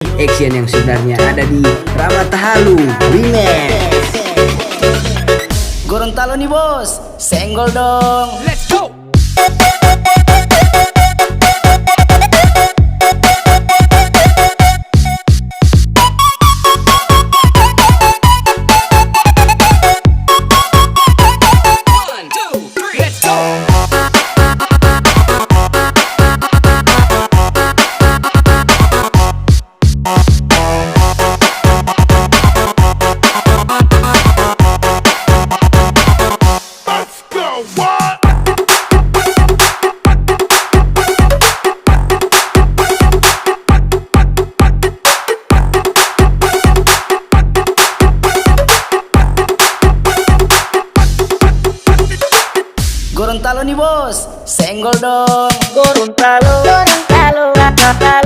Action yang sebenarnya ada di Ramata Halu Remix. Gorontalo nih bos, senggol dong. Let's go. One, two, three, let's go. Let's go. What? Gorontalo nih bos, senggol dong. Gorontalo, Gorontalo, Gorontalo.